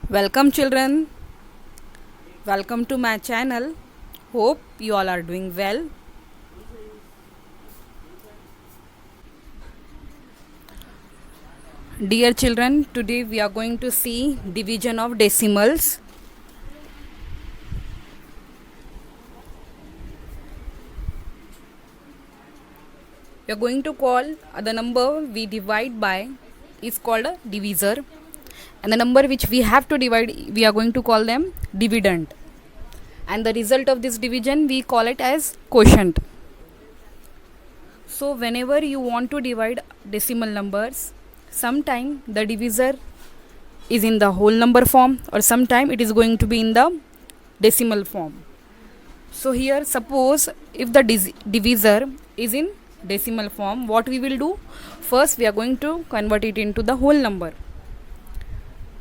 Welcome, children. Welcome to my channel. Hope you all are doing well. Dear children, today we are going to see division of decimals. We are going to call the number we divide by is called a divisor, and the number which we have to divide we are going to call them dividend, and the result of this division we call it as quotient. So whenever you want to divide decimal numbers, sometime the divisor is in the whole number form or sometime it is going to be in the decimal form. So here suppose if the divisor is in decimal form, what we will do? First we are going to convert it into the whole number.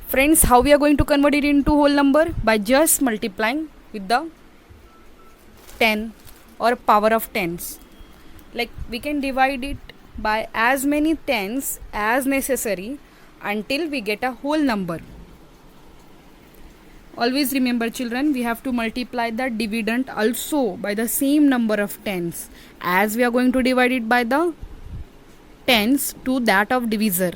Friends, how we are going to convert it into whole number? By just multiplying with the 10 or power of tens. Like we can divide it by as many tens as necessary until we get a whole number. Always remember, children, we have to multiply the dividend also by the same number of tens, as we are going to divide it by the tens to that of divisor,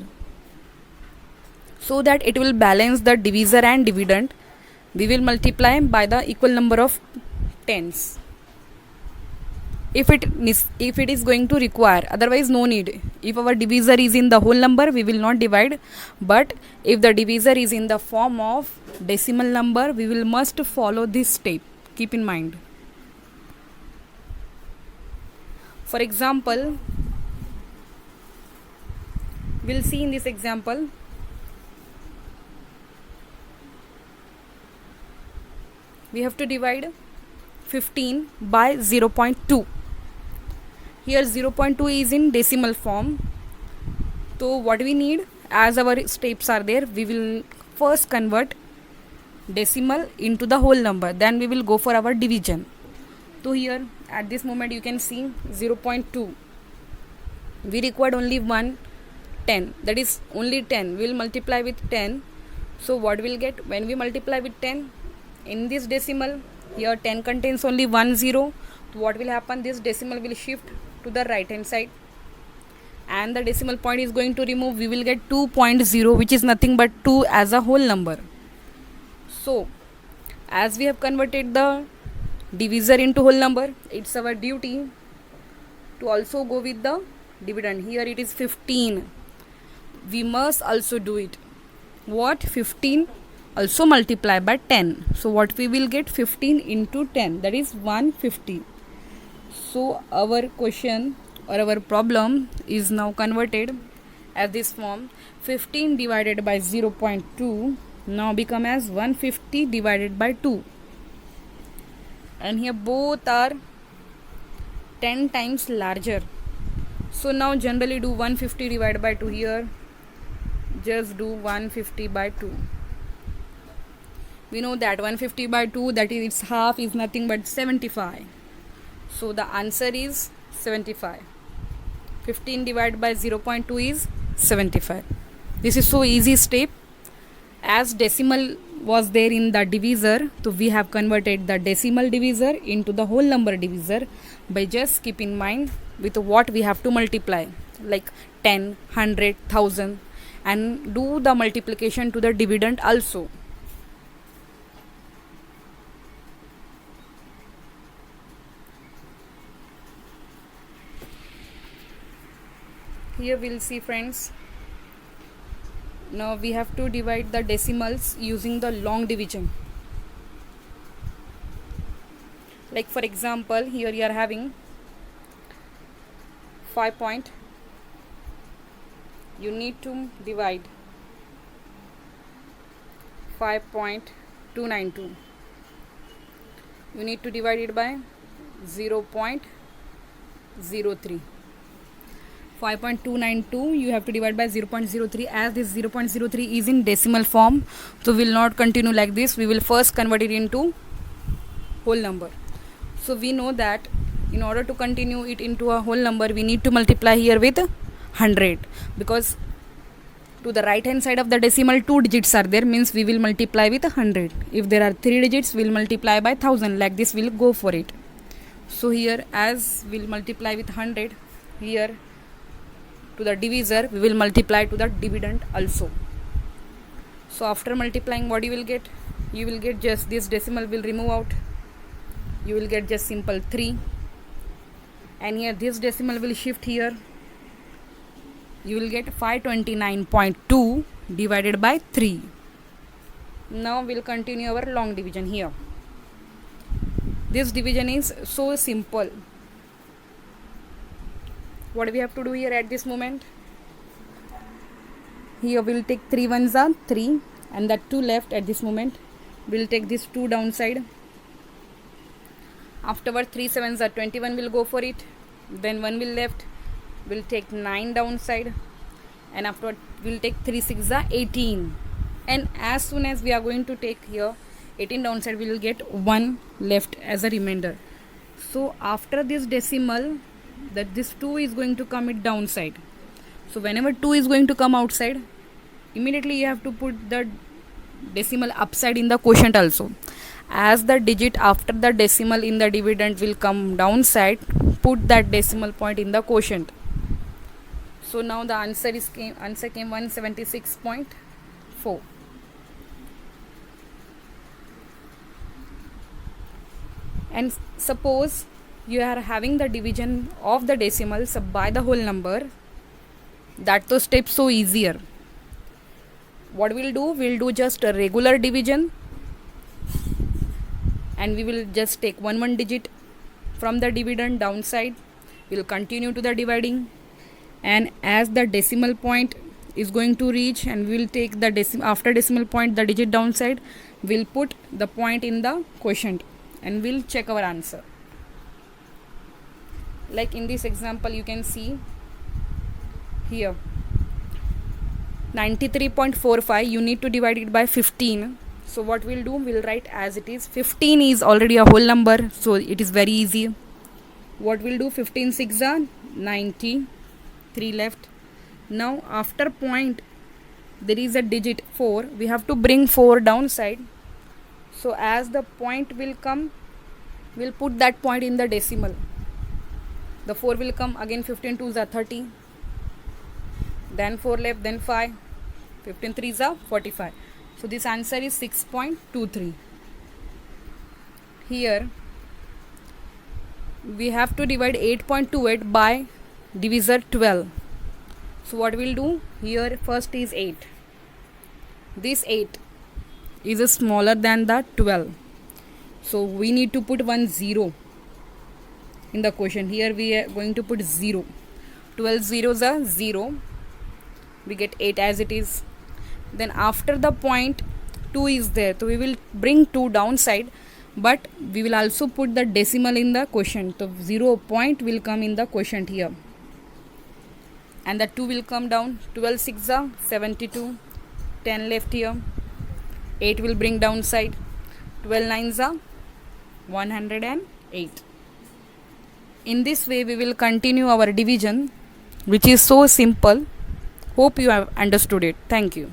so that it will balance the divisor and dividend. We will multiply by the equal number of tens if it is going to require, otherwise no need. If our divisor is in the whole number, we will not divide, but if the divisor is in the form of decimal number, we will must follow this step. Keep in mind. For example, we'll see in this example, we have to divide 15 by 0.2. Here 0.2 is in decimal form. So what we need, as our steps are there, we will first convert decimal into the whole number, then we will go for our division. So here at this moment you can see 0.2, we required only 10, that is only 10. We will multiply with 10. So what we'll get when we multiply with 10 in this decimal? Here 10 contains only 1 0. So what will happen? This decimal will shift to the right hand side and the decimal point is going to remove. We will get 2.0, which is nothing but 2 as a whole number. So as we have converted the divisor into whole number, it's our duty to also go with the dividend. Here it is 15. We must also do it. What? 15 also multiply by 10. So what we will get? 15 into 10, that is 150. So our question or our problem is now converted as this form. 15 divided by 0.2 now become as 150 divided by 2, and here both are 10 times larger. So now generally do 150 divided by 2. Here just do 150 by 2. We know that 150 by 2, that is its half, is nothing but 75. So the answer is 75. 15 divided by 0.2 is 75. This is so easy step. As decimal was there in the divisor, so we have converted the decimal divisor into the whole number divisor by just keep in mind with what we have to multiply, like 10, 100, 1000, and do the multiplication to the dividend also. Here we'll see, friends, now we have to divide the decimals using the long division. Like for example, here you are having 5 point, you need to divide 5.292. You need to divide it by 0.03. 5.292 you have to divide by 0.03. As this 0.03 is in decimal form, so we will not continue like this. We will first convert it into whole number. So we know that in order to continue it into a whole number, we need to multiply here with 100, because To the right hand side of the decimal 2 digits are there, means we will multiply with 100. If there are 3 digits, we will multiply by 1000. Like this we will go for it. So here, as we will multiply with 100, here to the divisor we will multiply to the dividend also. So after multiplying, what you will get? You will get just this decimal will remove out. You will get just simple 3. And here this decimal will shift here. You will get 529.2 divided by 3. Now we'll continue our long division here. This division is so simple. What we have to do here at this moment? Here we'll take 3 ones are 3 and that 2 left at this moment. We'll take this 2 downside. Afterward 3 sevens are 21, will go for it. Then 1 will left. We'll take 9 downside, and afterward we'll take 3 6 are 18. And as soon as we are going to take here 18 downside, we will get 1 left as a remainder. So after this decimal, that this 2 is going to come it downside. So whenever 2 is going to come outside, immediately you have to put the decimal upside in the quotient also. As the digit after the decimal in the dividend will come downside, put that decimal point in the quotient. So now the answer came 176.4. And suppose you are having the division of the decimals by the whole number, that the step so easier. What we'll do just a regular division, and we will just take one digit from the dividend downside. We'll continue to the dividing, and as the decimal point is going to reach, and we will take the after decimal point the digit downside, we'll put the point in the quotient and we'll check our answer. Like in this example, you can see here 93.45, you need to divide it by 15. So what we'll do, we'll write as it is. 15 is already a whole number, so it is very easy. What we'll do, 15 6 are 90, 3 left. Now after point there is a digit 4, we have to bring 4 downside. So as the point will come, we'll put that point in the decimal. The 4 will come again. 15 2s are 30, then 4 left, then 5, 15 3s are 45. So this answer is 6.23. Here we have to divide 8.28 by divisor 12. So what we'll do here, first is 8. This 8 is smaller than the 12. So we need to put 1 0 in the quotient. Here we are going to put 0. 12 zeros are 0. We get 8 as it is. Then after the point 2 is there, so we will bring 2 downside, but we will also put the decimal in the quotient. So 0 point will come in the quotient here, and the 2 will come down. 12 6 are 72, 10 left here, 8 will bring downside, 12 9s are 108. In this way we will continue our division, which is so simple. Hope you have understood it. Thank you.